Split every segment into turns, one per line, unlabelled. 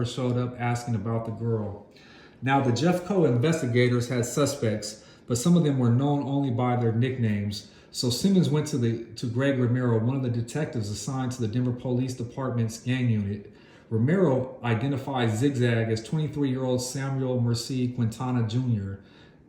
showed up asking about the girl. Now, the Jeffco investigators had suspects, but some of them were known only by their nicknames. So Simmons went to Greg Romero, one of the detectives assigned to the Denver Police Department's gang unit. Romero identified Zigzag as 23-year-old Samuel Mercy Quintana Jr.,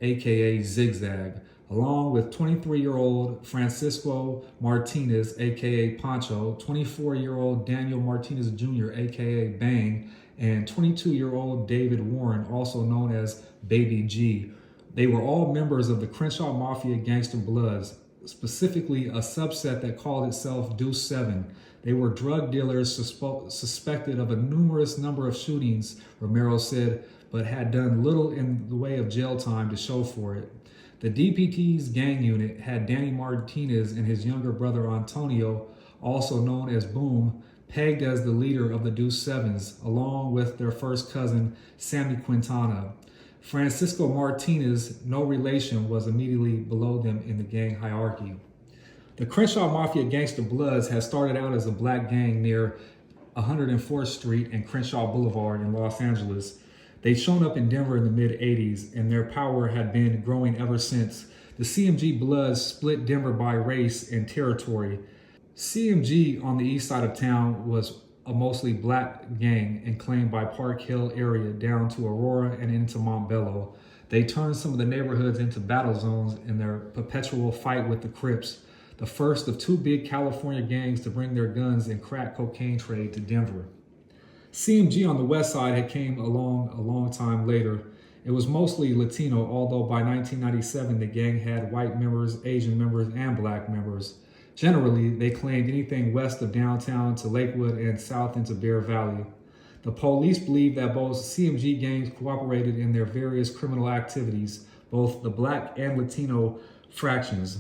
aka Zigzag, along with 23-year-old Francisco Martinez, aka Pancho, 24-year-old Daniel Martinez Jr., aka Bang, and 22-year-old David Warren, also known as Baby G. They were all members of the Crenshaw Mafia Gangster Bloods, specifically a subset that called itself Deuce-Seven. They were drug dealers suspected of a numerous number of shootings, Romero said, but had done little in the way of jail time to show for it. The DPT's gang unit had Danny Martinez and his younger brother Antonio, also known as Boom, pegged as the leader of the Deuce-Sevens, along with their first cousin, Sammy Quintana. Francisco Martinez, no relation, was immediately below them in the gang hierarchy. The Crenshaw Mafia Gangster Bloods had started out as a black gang near 104th Street and Crenshaw Boulevard in Los Angeles. They'd shown up in Denver in the mid-'80s, and their power had been growing ever since. The CMG Bloods split Denver by race and territory. CMG on the east side of town was a mostly black gang and claimed by Park Hill area down to Aurora and into Montbello. They turned some of the neighborhoods into battle zones in their perpetual fight with the Crips, the first of two big California gangs to bring their guns and crack cocaine trade to Denver. CMG on the west side had came along a long time later. It was mostly Latino, although by 1997 the gang had white members, Asian members, and black members. Generally, they claimed anything west of downtown to Lakewood and south into Bear Valley. The police believed that both CMG gangs cooperated in their various criminal activities, both the black and Latino fractions.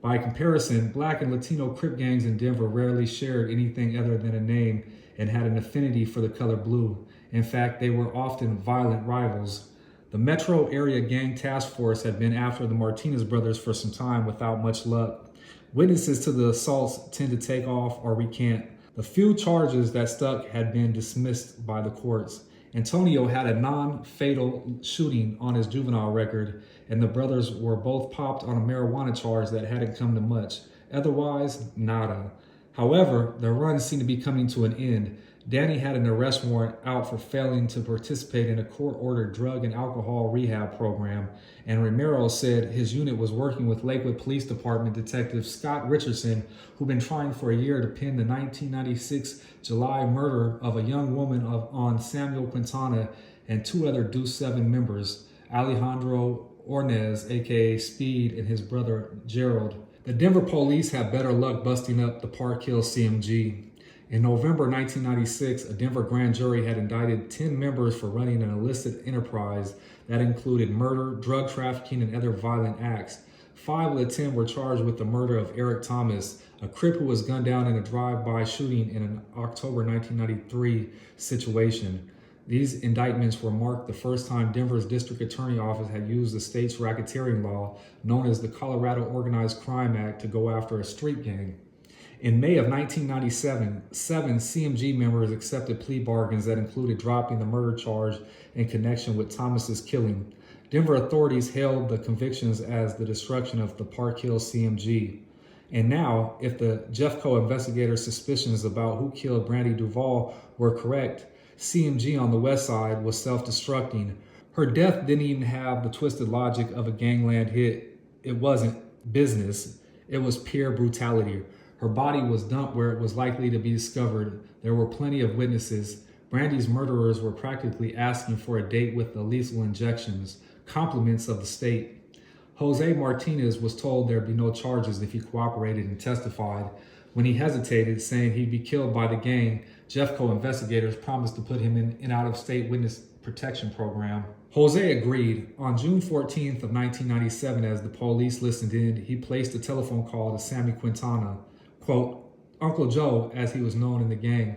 By comparison, black and Latino Crip gangs in Denver rarely shared anything other than a name and had an affinity for the color blue. In fact, they were often violent rivals. The Metro Area Gang Task Force had been after the Martinez brothers for some time without much luck. Witnesses to the assaults tend to take off or recant. The few charges that stuck had been dismissed by the courts. Antonio had a non-fatal shooting on his juvenile record, and the brothers were both popped on a marijuana charge that hadn't come to much. Otherwise, nada. However, their run seemed to be coming to an end. Danny had an arrest warrant out for failing to participate in a court-ordered drug and alcohol rehab program, and Romero said his unit was working with Lakewood Police Department Detective Scott Richardson, who'd been trying for a year to pin the 1996 July murder of a young woman on Samuel Quintana and two other Deuce-Seven members, Alejandro Ornez, aka Speed, and his brother Gerald. The Denver police had better luck busting up the Park Hill CMG. In November 1996, a Denver grand jury had indicted 10 members for running an illicit enterprise that included murder, drug trafficking, and other violent acts. 5 of the 10 were charged with the murder of Eric Thomas, a Crip who was gunned down in a drive-by shooting in an October 1993 situation. These indictments were marked the first time Denver's district attorney office had used the state's racketeering law, known as the Colorado Organized Crime Act, to go after a street gang. In May of 1997, 7 CMG members accepted plea bargains that included dropping the murder charge in connection with Thomas's killing. Denver authorities hailed the convictions as the destruction of the Park Hill CMG. And now, if the Jeffco investigators' suspicions about who killed Brandy DuVall were correct, CMG on the west side was self-destructing. Her death didn't even have the twisted logic of a gangland hit. It wasn't business. It was pure brutality. Her body was dumped where it was likely to be discovered. There were plenty of witnesses. Brandy's murderers were practically asking for a date with the lethal injections, compliments of the state. Jose Martinez was told there'd be no charges if he cooperated and testified. When he hesitated, saying he'd be killed by the gang, Jeffco investigators promised to put him in an out-of-state witness protection program. Jose agreed. On June 14th of 1997, as the police listened in, he placed a telephone call to Sammy Quintana, quote, Uncle Joe, as he was known in the gang,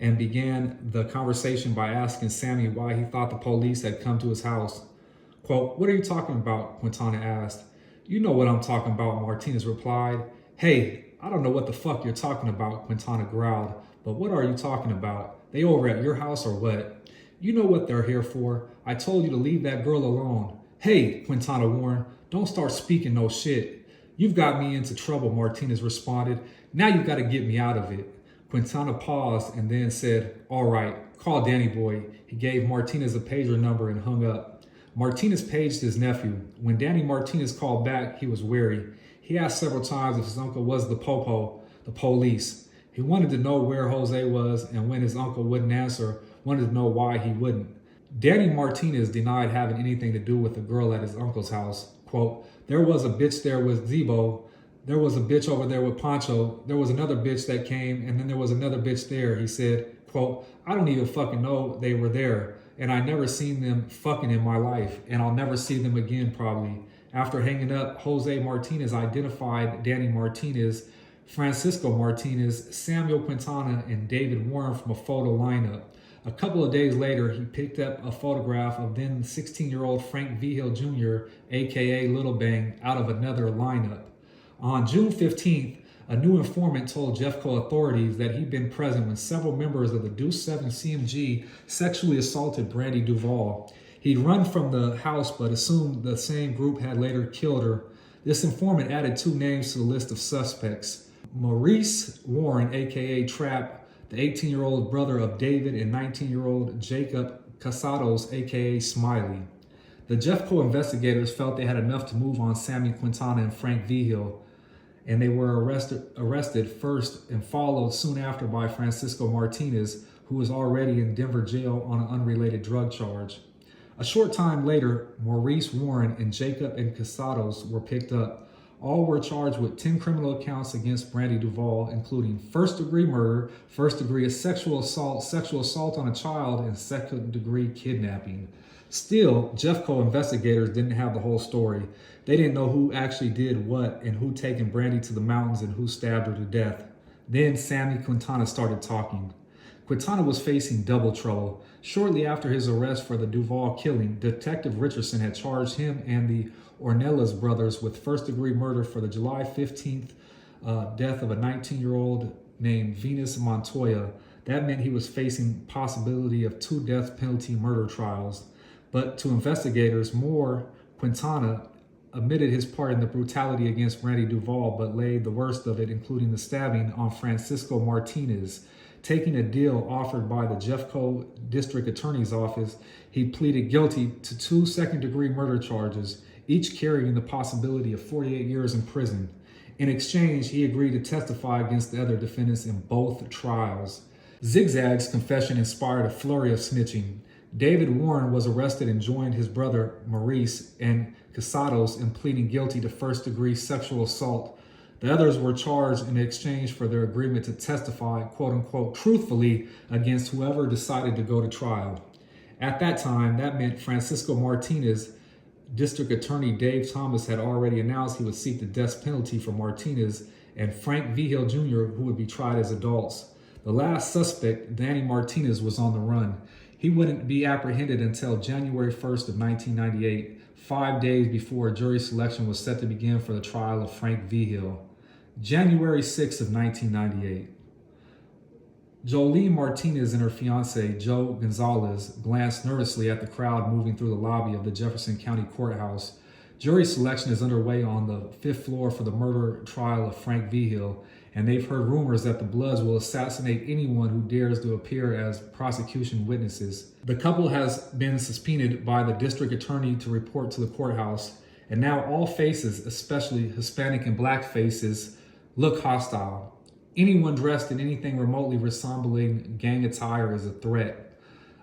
and began the conversation by asking Sammy why he thought the police had come to his house. Quote, what are you talking about? Quintana asked. You know what I'm talking about, Martinez replied. Hey, I don't know what the fuck you're talking about, Quintana growled. But what are you talking about? They over at your house or what? You know what they're here for. I told you to leave that girl alone. Hey, Quintana warned, don't start speaking no shit. You've got me into trouble, Martinez responded. Now you've got to get me out of it. Quintana paused and then said, all right, call Danny Boy. He gave Martinez a pager number and hung up. Martinez paged his nephew. When Danny Martinez called back, he was wary. He asked several times if his uncle was the popo, the police. He wanted to know where Jose was, and when his uncle wouldn't answer, wanted to know why he wouldn't. Danny Martinez denied having anything to do with the girl at his uncle's house. Quote, there was a bitch there with Zebo. There was a bitch over there with Pancho. There was another bitch that came, and then there was another bitch there, he said. Quote, I don't even fucking know they were there, and I never seen them fucking in my life, and I'll never see them again probably. After hanging up, Jose Martinez identified Danny Martinez, Francisco Martinez, Samuel Quintana, and David Warren from a photo lineup. A couple of days later, he picked up a photograph of then 16-year-old Frank Vigil Jr., aka Little Bang, out of another lineup. On June 15th, a new informant told Jeffco authorities that he'd been present when several members of the Deuce-Seven CMG sexually assaulted Brandy DuVall. He'd run from the house but assumed the same group had later killed her. This informant added 2 names to the list of suspects. Maurice Warren, aka Trap, the 18-year-old brother of David, and 19-year-old Jacob Casados, aka Smiley. The Jeffco investigators felt they had enough to move on Sammy Quintana and Frank Vigil, and they were arrested first and followed soon after by Francisco Martinez, who was already in Denver jail on an unrelated drug charge. A short time later, Maurice Warren and Jacob and Casados were picked up. All were charged with 10 criminal counts against Brandy DuVall, including first-degree murder, first-degree sexual assault on a child, and second-degree kidnapping. Still, Jeffco investigators didn't have the whole story. They didn't know who actually did what and who taken Brandy to the mountains and who stabbed her to death. Then Sammy Quintana started talking. Quintana was facing double trouble. Shortly after his arrest for the DuVall killing, Detective Richardson had charged him and the Ornelas brothers with first-degree murder for the July 15th death of a 19-year-old named Venus Montoya. That meant he was facing possibility of 2 death penalty murder trials. But to investigators, Quintana admitted his part in the brutality against Brandy DuVall, but laid the worst of it, including the stabbing, on Francisco Martinez. Taking a deal offered by the Jeffco District Attorney's Office, he pleaded guilty to 2 second-degree murder charges, each carrying the possibility of 48 years in prison. In exchange, he agreed to testify against the other defendants in both trials. Zigzag's confession inspired a flurry of snitching. David Warren was arrested and joined his brother Maurice and Casados in pleading guilty to first-degree sexual assault. The others were charged in exchange for their agreement to testify, quote-unquote, truthfully against whoever decided to go to trial. At that time, that meant Francisco Martinez. District Attorney Dave Thomas had already announced he would seek the death penalty for Martinez, and Frank Vigil Jr., who would be tried as adults. The last suspect, Danny Martinez, was on the run. He wouldn't be apprehended until January 1st of 1998, 5 days before jury selection was set to begin for the trial of Frank Vigil. January 6th of 1998. Jolene Martinez and her fiancé, Joe Gonzalez, glanced nervously at the crowd moving through the lobby of the Jefferson County Courthouse. Jury selection is underway on the 5th floor for the murder trial of Frank Vigil, and they've heard rumors that the Bloods will assassinate anyone who dares to appear as prosecution witnesses. The couple has been subpoenaed by the district attorney to report to the courthouse, and now all faces, especially Hispanic and Black faces, look hostile. Anyone dressed in anything remotely resembling gang attire is a threat.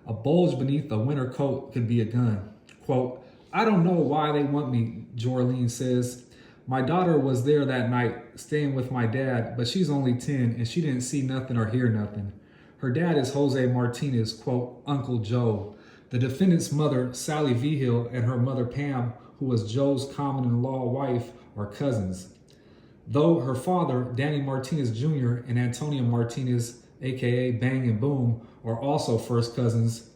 A bulge beneath a winter coat could be a gun. Quote, I don't know why they want me, Jorlene says. My daughter was there that night, staying with my dad, but she's only 10 and she didn't see nothing or hear nothing. Her dad is Jose Martinez, quote, Uncle Joe. The defendant's mother, Sally Vigil, and her mother, Pam, who was Joe's common-in-law wife, are cousins. Though her father, Danny Martinez Jr., and Antonio Martinez, aka Bang and Boom, are also first cousins.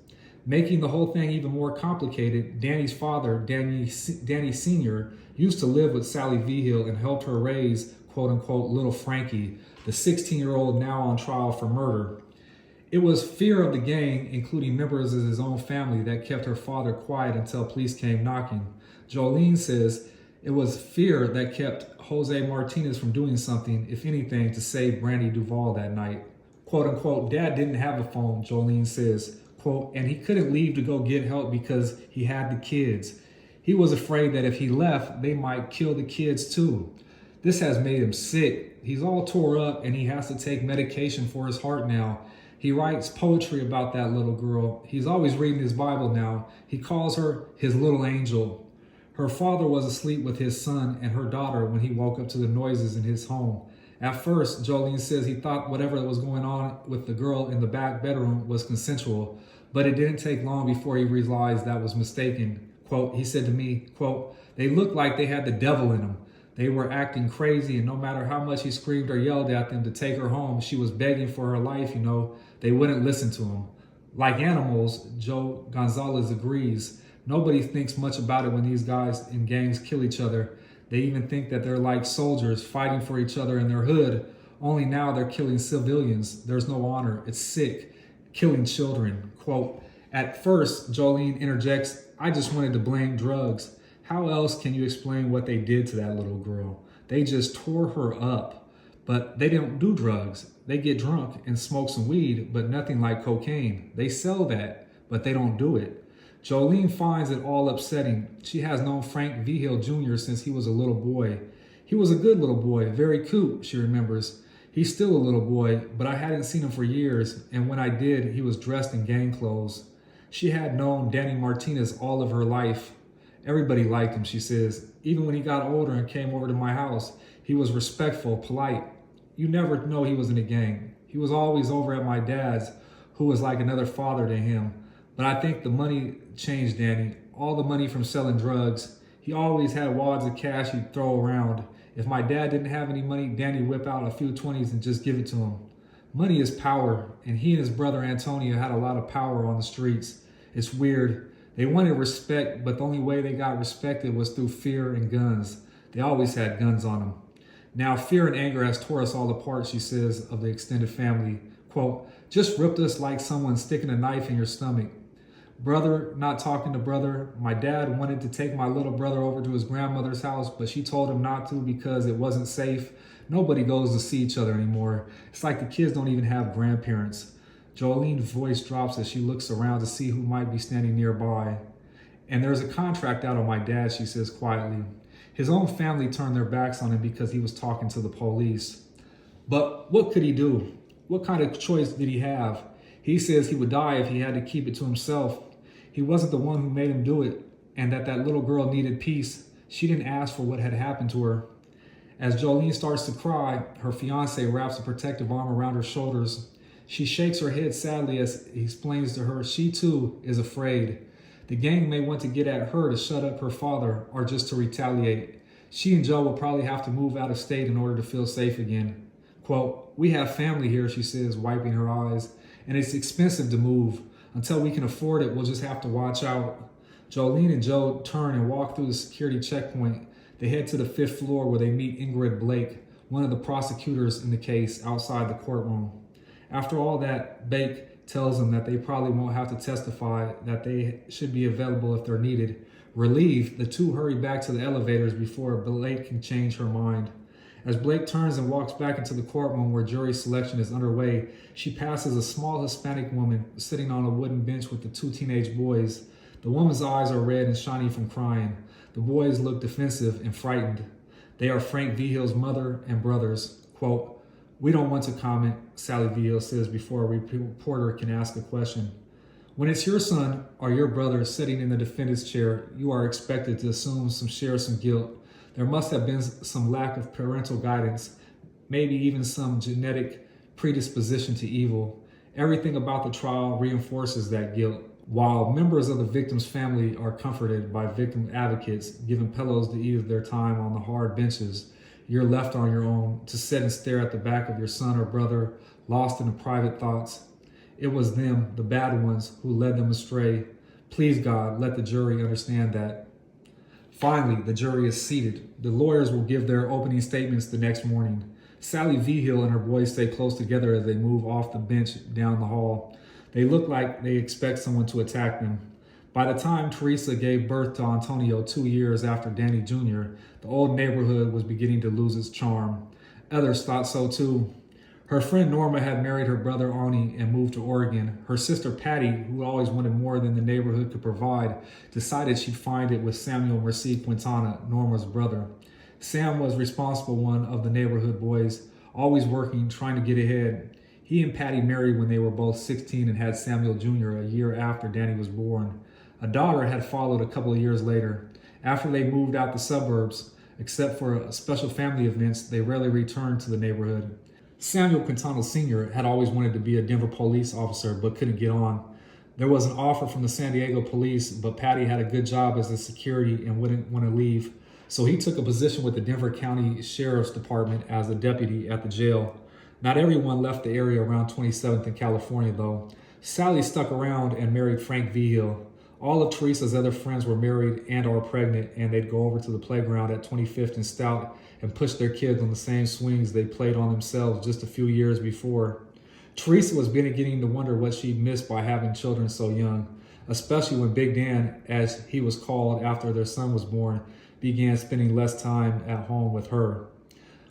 Making the whole thing even more complicated, Danny's father, Danny Sr., used to live with Sally Vigil and helped her raise, quote-unquote, little Frankie, the 16-year-old now on trial for murder. It was fear of the gang, including members of his own family, that kept her father quiet until police came knocking. Jolene says it was fear that kept Jose Martinez from doing something, if anything, to save Brandy DuVall that night. Quote unquote, Dad didn't have a phone, Jolene says, quote, and he couldn't leave to go get help because he had the kids. He was afraid that if he left, they might kill the kids too. This has made him sick. He's all tore up and he has to take medication for his heart now. He writes poetry about that little girl. He's always reading his Bible now. He calls her his little angel. Her father was asleep with his son and her daughter when he woke up to the noises in his home. At first, Jolene says he thought whatever was going on with the girl in the back bedroom was consensual, but it didn't take long before he realized that was mistaken. Quote, he said to me, quote, they looked like they had the devil in them. They were acting crazy, and no matter how much he screamed or yelled at them to take her home, she was begging for her life, They wouldn't listen to him. Like animals, Joe Gonzalez agrees. Nobody thinks much about it when these guys in gangs kill each other. They even think that they're like soldiers fighting for each other in their hood, only now they're killing civilians. There's no honor. It's sick. Killing children. Quote, at first, Jolene interjects, I just wanted to blame drugs. How else can you explain what they did to that little girl? They just tore her up. But they don't do drugs. They get drunk and smoke some weed, but nothing like cocaine. They sell that, but they don't do it. Jolene finds it all upsetting. She has known Frank Vigil Jr. since he was a little boy. He was a good little boy, very cute, she remembers. He's still a little boy, but I hadn't seen him for years, and when I did, he was dressed in gang clothes. She had known Danny Martinez all of her life. Everybody liked him, she says. Even when he got older and came over to my house, he was respectful, polite. You never know he was in a gang. He was always over at my dad's, who was like another father to him. But I think the money changed Danny. All the money from selling drugs. He always had wads of cash he'd throw around. If my dad didn't have any money, Danny would whip out a few 20s and just give it to him. Money is power, and he and his brother Antonio had a lot of power on the streets. It's weird. They wanted respect, but the only way they got respected was through fear and guns. They always had guns on them. Now, fear and anger has tore us all apart, she says, of the extended family. Quote, just ripped us like someone sticking a knife in your stomach. Brother not talking to brother. My dad wanted to take my little brother over to his grandmother's house, but she told him not to because it wasn't safe. Nobody goes to see each other anymore. It's like the kids don't even have grandparents. Jolene's voice drops as she looks around to see who might be standing nearby. And there's a contract out on my dad, she says quietly. His own family turned their backs on him because he was talking to the police. But what could he do? What kind of choice did he have? He says he would die if he had to keep it to himself. He wasn't the one who made him do it, and that little girl needed peace. She didn't ask for what had happened to her. As Jolene starts to cry, her fiance wraps a protective arm around her shoulders. She shakes her head sadly as he explains to her she too is afraid. The gang may want to get at her to shut up her father or just to retaliate. She and Joe will probably have to move out of state in order to feel safe again. Quote, we have family here, she says, wiping her eyes, and it's expensive to move. Until we can afford it, we'll just have to watch out. Jolene and Joe turn and walk through the security checkpoint. They head to the 5th floor where they meet Ingrid Blake, one of the prosecutors in the case, outside the courtroom. After all that, Blake tells them that they probably won't have to testify, that they should be available if they're needed. Relieved, the two hurry back to the elevators before Blake can change her mind. As Blake turns and walks back into the courtroom where jury selection is underway, she passes a small Hispanic woman sitting on a wooden bench with the 2 teenage boys. The woman's eyes are red and shiny from crying. The boys look defensive and frightened. They are Frank Vigil's mother and brothers. Quote, we don't want to comment, Sally Vigil says before a reporter can ask a question. When it's your son or your brother sitting in the defendant's chair, you are expected to share some guilt. There must have been some lack of parental guidance, maybe even some genetic predisposition to evil. Everything about the trial reinforces that guilt. While members of the victim's family are comforted by victim advocates, given pillows to ease their time on the hard benches, you're left on your own to sit and stare at the back of your son or brother, lost in the private thoughts. It was them, the bad ones, who led them astray. Please, God, let the jury understand that. Finally, the jury is seated. The lawyers will give their opening statements the next morning. Sally Vigil and her boys stay close together as they move off the bench down the hall. They look like they expect someone to attack them. By the time Teresa gave birth to Antonio 2 years after Danny Jr., the old neighborhood was beginning to lose its charm. Others thought so too. Her friend Norma had married her brother Arnie and moved to Oregon. Her sister Patty, who always wanted more than the neighborhood could provide, decided she'd find it with Samuel Merced Quintana, Norma's brother. Sam was responsible one of the neighborhood boys, always working, trying to get ahead. He and Patty married when they were both 16 and had Samuel Jr. a year after Danny was born. A daughter had followed a couple of years later. After they moved out the suburbs, except for special family events, they rarely returned to the neighborhood. Samuel Quintana Sr. had always wanted to be a Denver police officer but couldn't get on. There was an offer from the San Diego police, but Patty had a good job as a security and wouldn't want to leave. So he took a position with the Denver County Sheriff's Department as a deputy at the jail. Not everyone left the area around 27th in California, though. Sally stuck around and married Frank Vigil. All of Teresa's other friends were married and or pregnant, and they'd go over to the playground at 25th and Stout and push their kids on the same swings they played on themselves just a few years before. Teresa was beginning to wonder what she'd missed by having children so young, especially when Big Dan, as he was called after their son was born, began spending less time at home with her.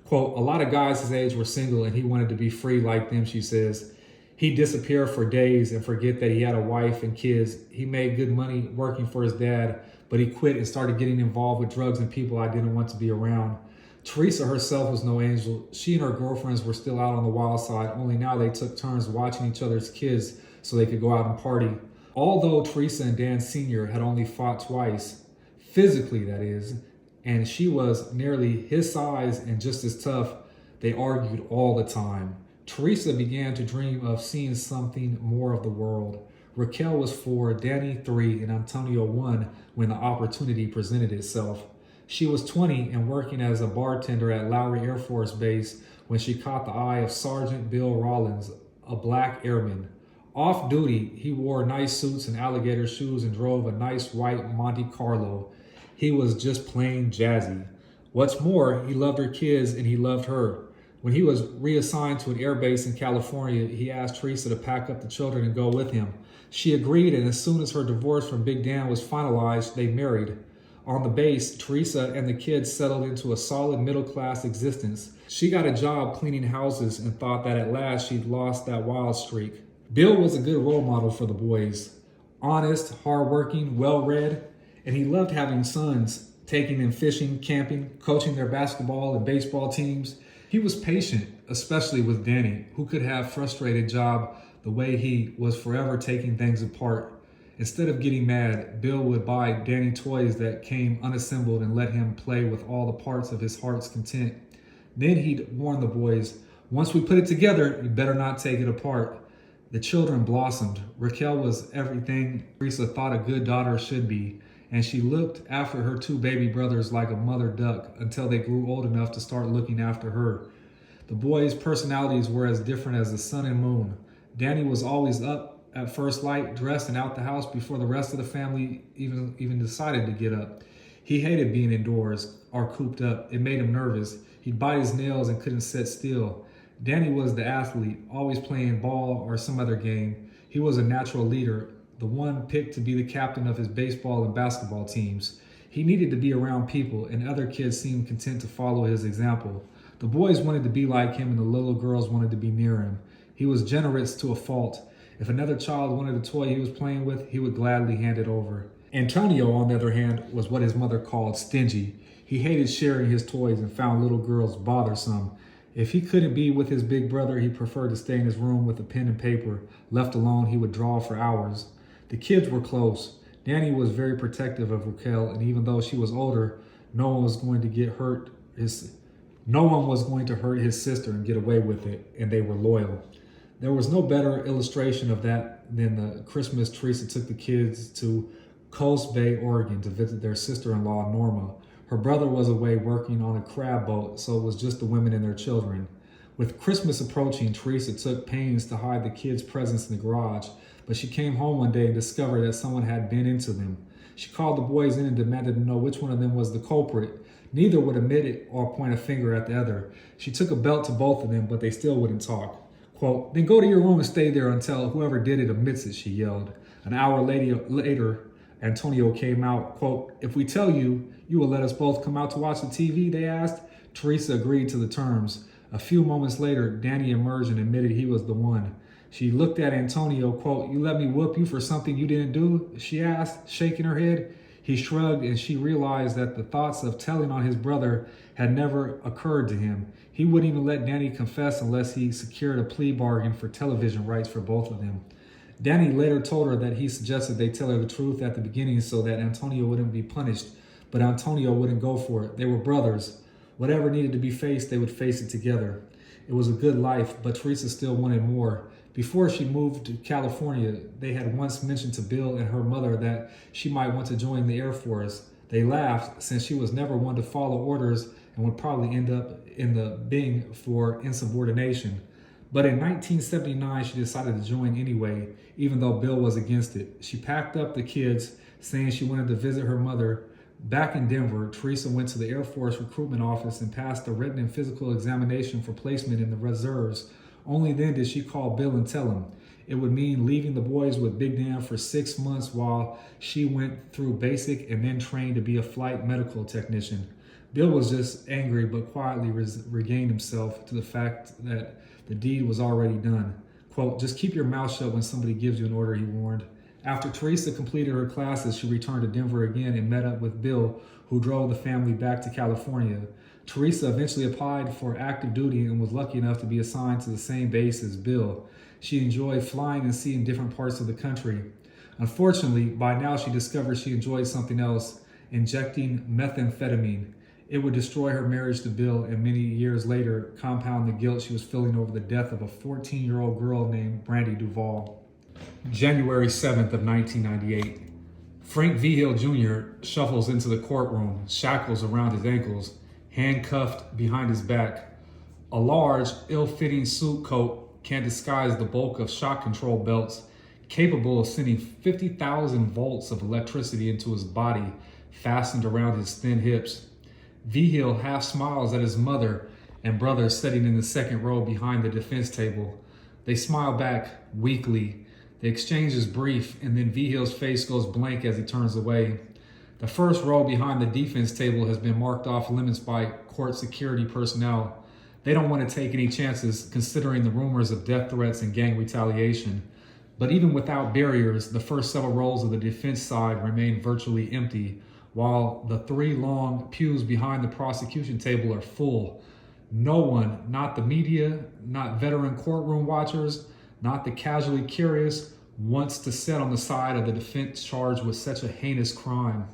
Quote, a lot of guys his age were single and he wanted to be free like them, she says. He'd disappear for days and forget that he had a wife and kids. He made good money working for his dad, but he quit and started getting involved with drugs and people I didn't want to be around. Teresa herself was no angel. She and her girlfriends were still out on the wild side, only now they took turns watching each other's kids so they could go out and party. Although Teresa and Dan Sr. had only fought twice, physically that is, and she was nearly his size and just as tough, they argued all the time. Teresa began to dream of seeing something more of the world. Raquel was 4, Danny 3, and Antonio 1 when the opportunity presented itself. She was 20 and working as a bartender at Lowry Air Force Base when she caught the eye of Sergeant Bill Rollins, a black airman. Off duty, he wore nice suits and alligator shoes and drove a nice white Monte Carlo. He was just plain jazzy. What's more, he loved her kids and he loved her. When he was reassigned to an air base in California, he asked Teresa to pack up the children and go with him. She agreed, and as soon as her divorce from Big Dan was finalized, they married. On the base, Teresa and the kids settled into a solid middle-class existence. She got a job cleaning houses and thought that at last she'd lost that wild streak. Bill was a good role model for the boys. Honest, hardworking, well-read, and he loved having sons, taking them fishing, camping, coaching their basketball and baseball teams. He was patient, especially with Danny, who could have frustrated Job the way he was forever taking things apart. Instead of getting mad, Bill would buy Danny toys that came unassembled and let him play with all the parts of his heart's content. Then he'd warn the boys, once we put it together, you better not take it apart. The children blossomed. Raquel was everything Teresa thought a good daughter should be, and she looked after her 2 baby brothers like a mother duck until they grew old enough to start looking after her. The boys' personalities were as different as the sun and moon. Danny was always up at first light, dressed and out the house before the rest of the family even decided to get up. He hated being indoors or cooped up. It made him nervous. He'd bite his nails and couldn't sit still. Danny was the athlete, always playing ball or some other game. He was a natural leader, the one picked to be the captain of his baseball and basketball teams. He needed to be around people, and other kids seemed content to follow his example. The boys wanted to be like him, and the little girls wanted to be near him. He was generous to a fault. If another child wanted a toy he was playing with, he would gladly hand it over. Antonio, on the other hand, was what his mother called stingy. He hated sharing his toys and found little girls bothersome. If he couldn't be with his big brother, he preferred to stay in his room with a pen and paper. Left alone, he would draw for hours. The kids were close. Danny was very protective of Raquel, and even though she was older, no one was going to hurt his sister and get away with it, and they were loyal. There was no better illustration of that than the Christmas Teresa took the kids to Coast Bay, Oregon to visit their sister-in-law, Norma. Her brother was away working on a crab boat, so it was just the women and their children. With Christmas approaching, Teresa took pains to hide the kids' presents in the garage, but she came home one day and discovered that someone had been into them. She called the boys in and demanded to know which one of them was the culprit. Neither would admit it or point a finger at the other. She took a belt to both of them, but they still wouldn't talk. Quote, "Then go to your room and stay there until whoever did it admits it," she yelled. An hour later, Antonio came out. Quote, "If we tell you, you will let us both come out to watch the TV?" they asked. Teresa agreed to the terms. A few moments later, Danny emerged and admitted he was the one. She looked at Antonio. Quote, "You let me whoop you for something you didn't do?" she asked, shaking her head. He shrugged, and she realized that the thoughts of telling on his brother had never occurred to him. He wouldn't even let Danny confess unless he secured a plea bargain for television rights for both of them. Danny later told her that he suggested they tell her the truth at the beginning so that Antonio wouldn't be punished, but Antonio wouldn't go for it. They were brothers. Whatever needed to be faced, they would face it together. It was a good life, but Teresa still wanted more. Before she moved to California, they had once mentioned to Bill and her mother that she might want to join the Air Force. They laughed, since she was never one to follow orders and would probably end up in the Bing for insubordination. But in 1979, she decided to join anyway, even though Bill was against it. She packed up the kids, saying she wanted to visit her mother. Back in Denver, Teresa went to the Air Force recruitment office and passed a written and physical examination for placement in the reserves. Only then did she call Bill and tell him. It would mean leaving the boys with Big Dan for 6 months while she went through basic and then trained to be a flight medical technician. Bill was just angry, but quietly regained himself to the fact that the deed was already done. Quote, "Just keep your mouth shut when somebody gives you an order," he warned. After Teresa completed her classes, she returned to Denver again and met up with Bill, who drove the family back to California. Teresa eventually applied for active duty and was lucky enough to be assigned to the same base as Bill. She enjoyed flying and seeing different parts of the country. Unfortunately, by now she discovered she enjoyed something else, injecting methamphetamine. It would destroy her marriage to Bill and many years later compound the guilt she was feeling over the death of a 14-year-old girl named Brandy DuVall. January 7th of 1998. Frank Vigil Jr. shuffles into the courtroom, shackles around his ankles, handcuffed behind his back. A large, ill-fitting suit coat can't disguise the bulk of shock control belts, capable of sending 50,000 volts of electricity into his body, fastened around his thin hips. Vigil half smiles at his mother and brother sitting in the second row behind the defense table. They smile back weakly. The exchange is brief, and then Vigil's face goes blank as he turns away. The first row behind the defense table has been marked off limits by court security personnel. They don't want to take any chances considering the rumors of death threats and gang retaliation. But even without barriers, the first several rows of the defense side remain virtually empty, while the 3 long pews behind the prosecution table are full. No one, not the media, not veteran courtroom watchers, not the casually curious, wants to sit on the side of the defense charged with such a heinous crime.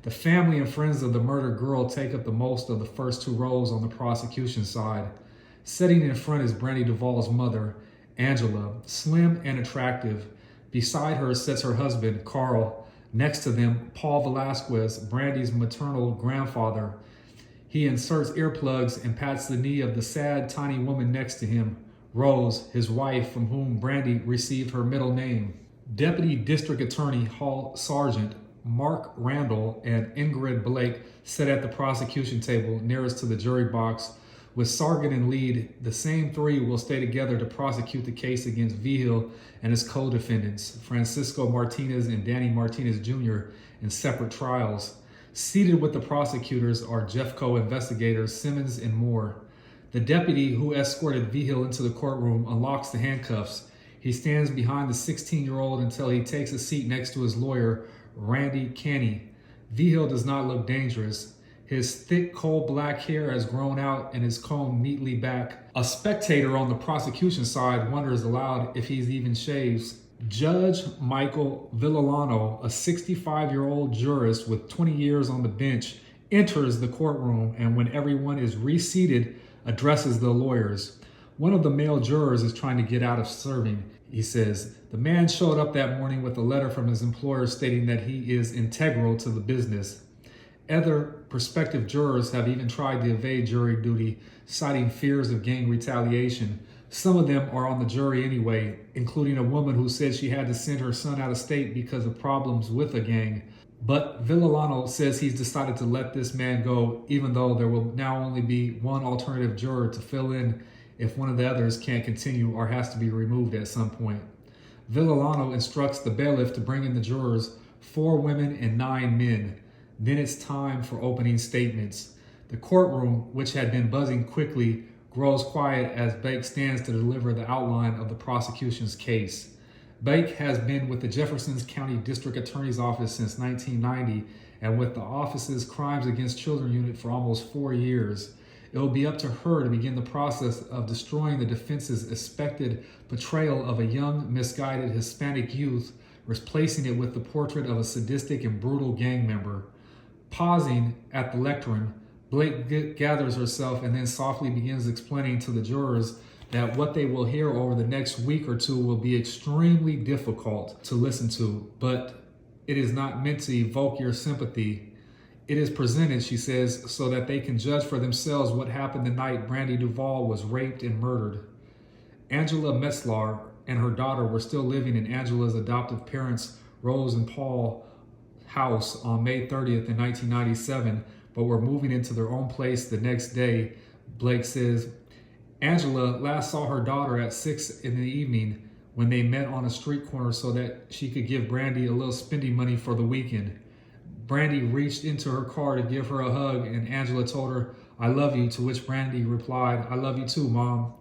The family and friends of the murdered girl take up the most of the first 2 rows on the prosecution side. Sitting in front is Brandy DuVall's mother, Angela, slim and attractive. Beside her sits her husband, Carl. Next to them, Paul Velasquez, Brandy's maternal grandfather. He inserts earplugs and pats the knee of the sad, tiny woman next to him, Rose, his wife, from whom Brandy received her middle name. Deputy District Attorney Hall Sergeant Mark Randall and Ingrid Blake sit at the prosecution table nearest to the jury box. With Sargent in lead, the same 3 will stay together to prosecute the case against Vigil and his co-defendants, Francisco Martinez and Danny Martinez Jr., in separate trials. Seated with the prosecutors are Jeffco investigators Simmons and Moore. The deputy who escorted Vigil into the courtroom unlocks the handcuffs. He stands behind the 16-year-old until he takes a seat next to his lawyer, Randy Canny. Vigil does not look dangerous. His thick, coal-black hair has grown out and is combed neatly back. A spectator on the prosecution side wonders aloud if he's even shaves. Judge Michael Villolano, a 65-year-old jurist with 20 years on the bench, enters the courtroom and when everyone is reseated, addresses the lawyers. One of the male jurors is trying to get out of serving. He says, "The man showed up that morning with a letter from his employer stating that he is integral to the business." Other prospective jurors have even tried to evade jury duty, citing fears of gang retaliation. Some of them are on the jury anyway, including a woman who said she had to send her son out of state because of problems with a gang. But Villolano says he's decided to let this man go, even though there will now only be one alternative juror to fill in if one of the others can't continue or has to be removed at some point. Villolano instructs the bailiff to bring in the jurors, 4 women and 9 men. Then it's time for opening statements. The courtroom, which had been buzzing quickly, grows quiet as Bake stands to deliver the outline of the prosecution's case. Bake has been with the Jefferson County District Attorney's Office since 1990 and with the office's Crimes Against Children unit for almost 4 years. It will be up to her to begin the process of destroying the defense's expected portrayal of a young, misguided Hispanic youth, replacing it with the portrait of a sadistic and brutal gang member. Pausing at the lectern, Blake gathers herself and then softly begins explaining to the jurors that what they will hear over the next week or two will be extremely difficult to listen to, but it is not meant to evoke your sympathy. It is presented, she says, so that they can judge for themselves what happened the night Brandy DuVall was raped and murdered. Angela Metzlar and her daughter were still living in Angela's adoptive parents' Rose and Paul house on May 30th in 1997, but were moving into their own place the next day. Blake says, Angela last saw her daughter at 6 in the evening when they met on a street corner so that she could give Brandy a little spending money for the weekend. Brandy reached into her car to give her a hug, and Angela told her, "I love you," to which Brandy replied, "I love you too, Mom."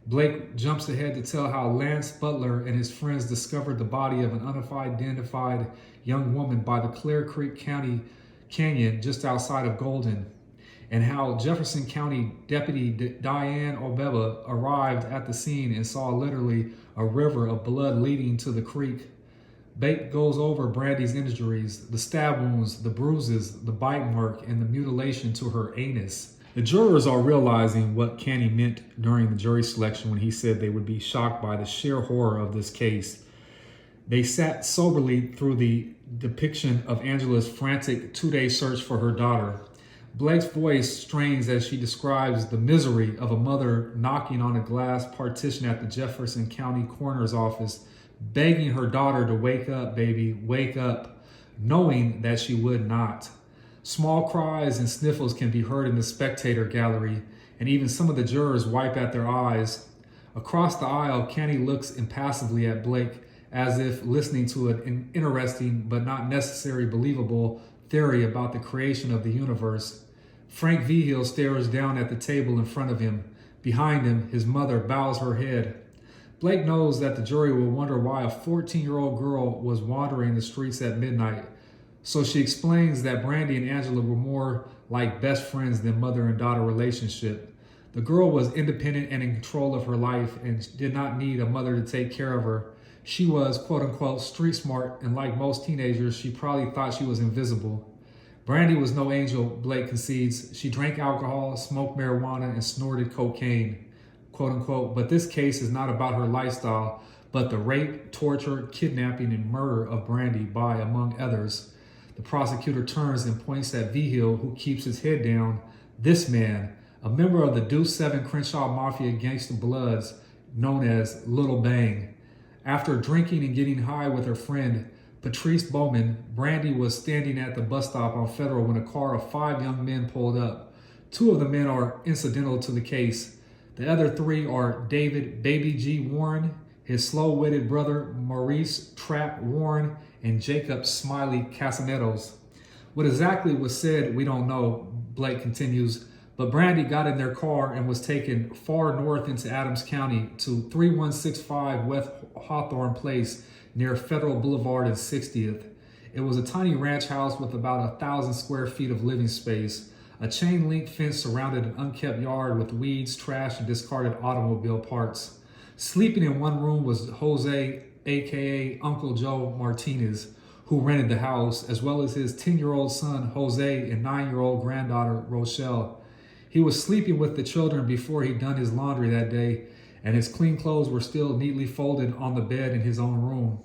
Blake jumps ahead to tell how Lance Butler and his friends discovered the body of an unidentified young woman by the Clear Creek County Canyon just outside of Golden, and how Jefferson County Deputy Diane Obeba arrived at the scene and saw literally a river of blood leading to the creek. Bake goes over Brandy's injuries, the stab wounds, the bruises, the bite mark, and the mutilation to her anus. The jurors are realizing what Canny meant during the jury selection when he said they would be shocked by the sheer horror of this case. They sat soberly through the depiction of Angela's frantic 2-day search for her daughter. Blake's voice strains as she describes the misery of a mother knocking on a glass partition at the Jefferson County Coroner's office, begging her daughter to wake up, baby, wake up, knowing that she would not. Small cries and sniffles can be heard in the spectator gallery, and even some of the jurors wipe at their eyes. Across the aisle, Canny looks impassively at Blake, as if listening to an interesting but not necessarily believable theory about the creation of the universe. Frank Vigil stares down at the table in front of him. Behind him, his mother bows her head. Blake knows that the jury will wonder why a 14-year-old girl was wandering the streets at midnight. So she explains that Brandy and Angela were more like best friends than mother and daughter relationship. The girl was independent and in control of her life and did not need a mother to take care of her. She was, quote unquote, street smart, and like most teenagers, she probably thought she was invisible. Brandy was no angel, Blake concedes. She drank alcohol, smoked marijuana, and snorted cocaine, quote unquote. But this case is not about her lifestyle, but the rape, torture, kidnapping, and murder of Brandy by, among others. The prosecutor turns and points at Vigil, who keeps his head down. This man, a member of the Deuce-Seven Crenshaw Mafia Gangster Bloods, known as Little Bang. After drinking and getting high with her friend, Patrice Bowman, Brandy was standing at the bus stop on Federal when a car of 5 young men pulled up. 2 of the men are incidental to the case. The other 3 are David Baby G. Warren, his slow-witted brother Maurice Trap Warren, and Jacob Smiley Casanetos. What exactly was said, we don't know, Blake continues, but Brandy got in their car and was taken far north into Adams County to 3165 West Hawthorne Place near Federal Boulevard and 60th. It was a tiny ranch house with about 1,000 square feet of living space. A chain-link fence surrounded an unkept yard with weeds, trash, and discarded automobile parts. Sleeping in one room was Jose, aka Uncle Joe Martinez, who rented the house, as well as his 10-year-old son Jose and 9-year-old granddaughter Rochelle. He was sleeping with the children before he'd done his laundry that day, and his clean clothes were still neatly folded on the bed in his own room.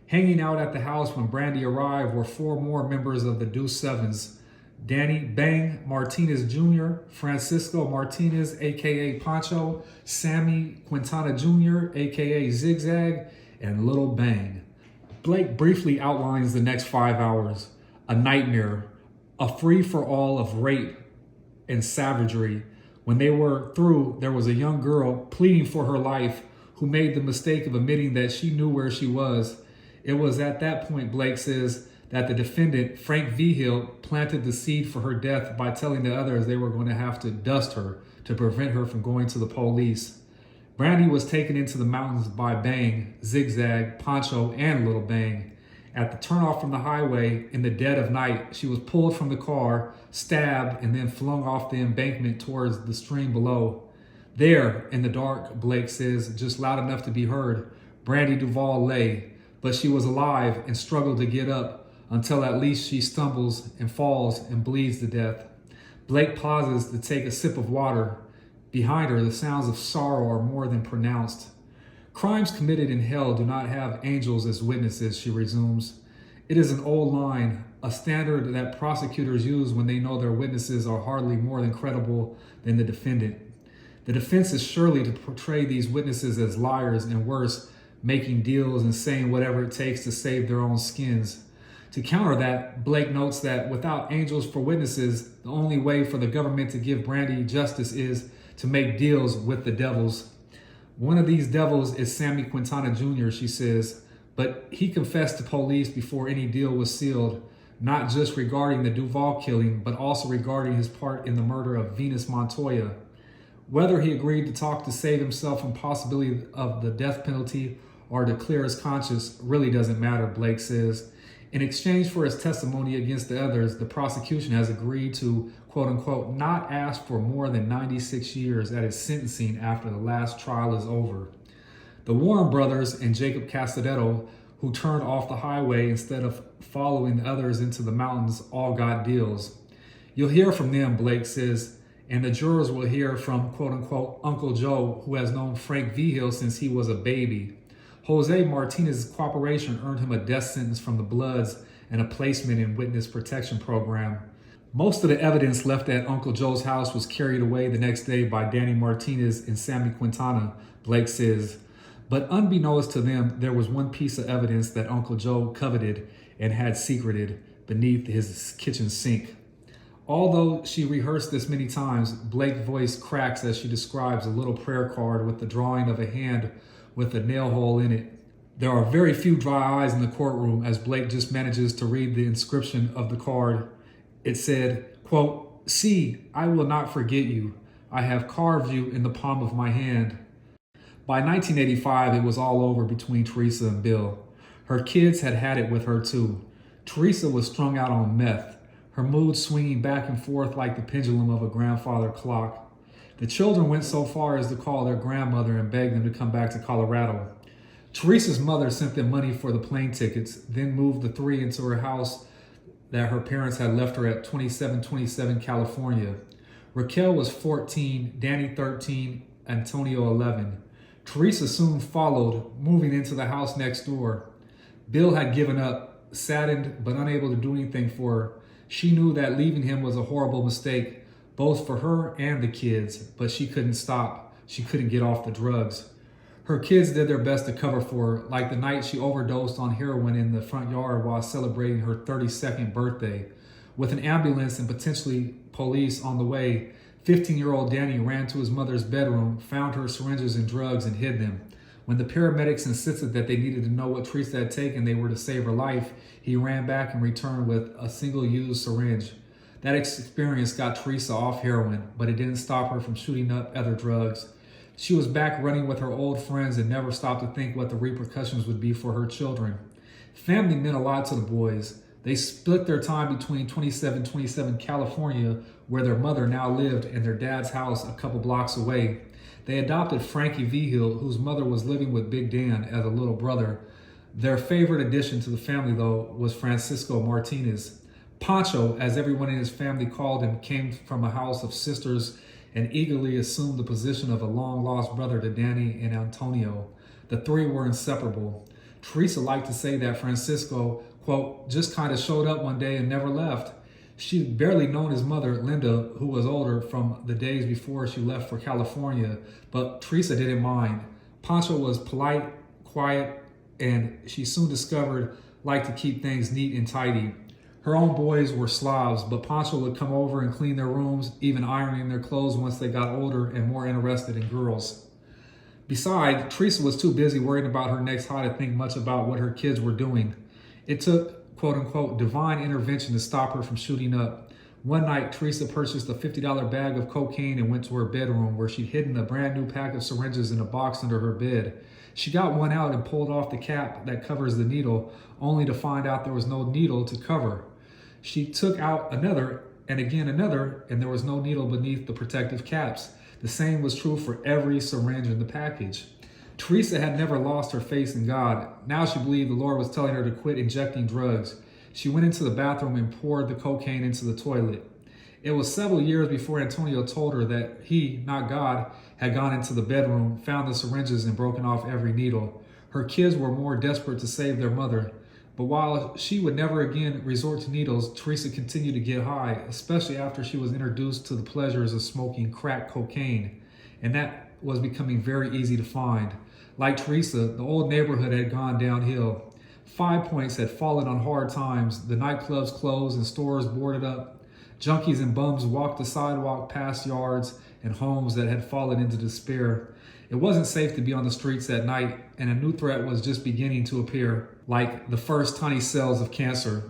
Hanging out at the house when Brandy arrived were 4 more members of the Deuce-Sevens. Danny Bang Martinez Jr., Francisco Martinez, aka Pancho, Sammy Quintana Jr., aka Zigzag, and Little Bang. Blake briefly outlines the next 5 hours: a nightmare, a free-for-all of rape and savagery. When they were through, there was a young girl pleading for her life who made the mistake of admitting that she knew where she was. It was at that point, Blake says, that the defendant, Frank Vigil, planted the seed for her death by telling the others they were going to have to dust her to prevent her from going to the police. Brandy was taken into the mountains by Bang, Zigzag, Pancho, and Little Bang. At the turnoff from the highway, in the dead of night, she was pulled from the car, stabbed, and then flung off the embankment towards the stream below. There, in the dark, Blake says, just loud enough to be heard, Brandy DuVall lay, but she was alive and struggled to get up until at least she stumbles and falls and bleeds to death. Blake pauses to take a sip of water. Behind her, the sounds of sorrow are more than pronounced. Crimes committed in hell do not have angels as witnesses, she resumes. It is an old line, a standard that prosecutors use when they know their witnesses are hardly more than credible than the defendant. The defense is surely to portray these witnesses as liars and worse, making deals and saying whatever it takes to save their own skins. To counter that, Blake notes that without angels for witnesses, the only way for the government to give Brandy justice is to make deals with the devils. One of these devils is Sammy Quintana Jr., she says, but he confessed to police before any deal was sealed, not just regarding the DuVall killing, but also regarding his part in the murder of Venus Montoya. Whether he agreed to talk to save himself from possibility of the death penalty or to clear his conscience really doesn't matter, Blake says. In exchange for his testimony against the others, the prosecution has agreed to, quote unquote, not ask for more than 96 years at his sentencing after the last trial is over. The Warren brothers and Jacob Castelletto, who turned off the highway instead of following the others into the mountains, all got deals. You'll hear from them, Blake says, and the jurors will hear from, quote unquote, Uncle Joe, who has known Frank Vigil since he was a baby. Jose Martinez's cooperation earned him a death sentence from the Bloods and a placement in witness protection program. Most of the evidence left at Uncle Joe's house was carried away the next day by Danny Martinez and Sammy Quintana, Blake says. But unbeknownst to them, there was one piece of evidence that Uncle Joe coveted and had secreted beneath his kitchen sink. Although she rehearsed this many times, Blake's voice cracks as she describes a little prayer card with the drawing of a hand with a nail hole in it. There are very few dry eyes in the courtroom as Blake just manages to read the inscription of the card. It said, quote, "See, I will not forget you. I have carved you in the palm of my hand." By 1985, it was all over between Teresa and Bill. Her kids had had it with her too. Teresa was strung out on meth, her mood swinging back and forth like the pendulum of a grandfather clock. The children went so far as to call their grandmother and beg them to come back to Colorado. Teresa's mother sent them money for the plane tickets, then moved the three into her house that her parents had left her at 2727 California. Raquel was 14, Danny 13, Antonio 11. Teresa soon followed, moving into the house next door. Bill had given up, saddened but unable to do anything for her. She knew that leaving him was a horrible mistake, both for her and the kids, but she couldn't stop. She couldn't get off the drugs. Her kids did their best to cover for her, like the night she overdosed on heroin in the front yard while celebrating her 32nd birthday. With an ambulance and potentially police on the way, 15-year-old Danny ran to his mother's bedroom, found her syringes and drugs, and hid them. When the paramedics insisted that they needed to know what Teresa had taken, they were to save her life, he ran back and returned with a single-use syringe. That experience got Teresa off heroin, but it didn't stop her from shooting up other drugs. She was back running with her old friends and never stopped to think what the repercussions would be for her children. Family meant a lot to the boys. They split their time between 2727 California, where their mother now lived, and their dad's house a couple blocks away. They adopted Frankie Vigil, whose mother was living with Big Dan as a little brother. Their favorite addition to the family, though, was Francisco Martinez. Pancho, as everyone in his family called him, came from a house of sisters and eagerly assumed the position of a long-lost brother to Danny and Antonio. The three were inseparable. Teresa liked to say that Francisco, quote, just kind of showed up one day and never left. She'd barely known his mother, Linda, who was older from the days before she left for California, but Teresa didn't mind. Pancho was polite, quiet, and she soon discovered liked to keep things neat and tidy. Her own boys were slobs, but Pancho would come over and clean their rooms, even ironing their clothes once they got older and more interested in girls. Besides, Teresa was too busy worrying about her next high to think much about what her kids were doing. It took, quote unquote, divine intervention to stop her from shooting up. One night, Teresa purchased a $50 bag of cocaine and went to her bedroom, where she'd hidden a brand new pack of syringes in a box under her bed. She got one out and pulled off the cap that covers the needle, only to find out there was no needle to cover. She took out another, and again another, and there was no needle beneath the protective caps. The same was true for every syringe in the package. Teresa had never lost her faith in God. Now she believed the Lord was telling her to quit injecting drugs. She went into the bathroom and poured the cocaine into the toilet. It was several years before Antonio told her that he, not God, had gone into the bedroom, found the syringes, and broken off every needle. Her kids were more desperate to save their mother. But while she would never again resort to needles, Teresa continued to get high, especially after she was introduced to the pleasures of smoking crack cocaine. And that was becoming very easy to find. Like Teresa, the old neighborhood had gone downhill. 5 Points had fallen on hard times. The nightclubs closed and stores boarded up. Junkies and bums walked the sidewalk past yards and homes that had fallen into despair. It wasn't safe to be on the streets at night, and a new threat was just beginning to appear, like the first tiny cells of cancer.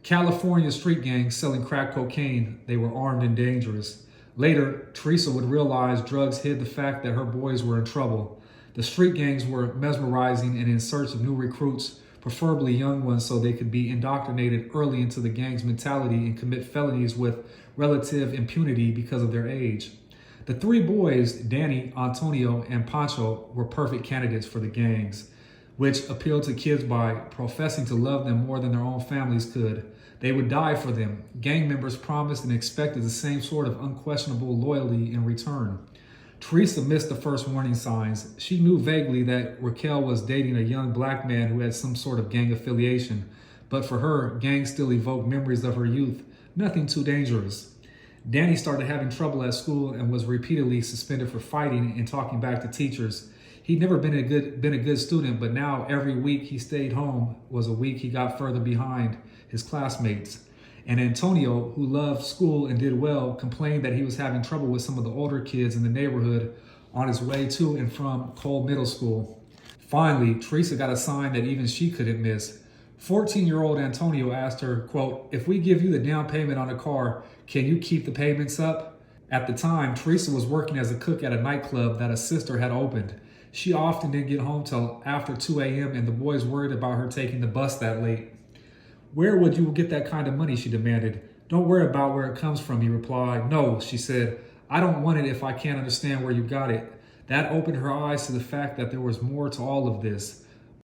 California street gangs selling crack cocaine. They were armed and dangerous. Later, Teresa would realize drugs hid the fact that her boys were in trouble. The street gangs were mesmerizing and in search of new recruits, preferably young ones, so they could be indoctrinated early into the gang's mentality and commit felonies with relative impunity because of their age. The three boys, Danny, Antonio, and Pancho, were perfect candidates for the gangs, which appealed to kids by professing to love them more than their own families could. They would die for them. Gang members promised and expected the same sort of unquestionable loyalty in return. Teresa missed the first warning signs. She knew vaguely that Raquel was dating a young black man who had some sort of gang affiliation, but for her, gangs still evoked memories of her youth, nothing too dangerous. Danny started having trouble at school and was repeatedly suspended for fighting and talking back to teachers. He'd never been a good student, but now every week he stayed home was a week he got further behind his classmates. And Antonio, who loved school and did well, complained that he was having trouble with some of the older kids in the neighborhood on his way to and from Cole Middle School. Finally, Teresa got a sign that even she couldn't miss. 14-year-old Antonio asked her, quote, "If we give you the down payment on a car, can you keep the payments up?" At the time, Teresa was working as a cook at a nightclub that a sister had opened. She often didn't get home till after 2 a.m. and the boys worried about her taking the bus that late. "Where would you get that kind of money?" she demanded. "Don't worry about where it comes from," he replied. "No," she said. "I don't want it if I can't understand where you got it." That opened her eyes to the fact that there was more to all of this.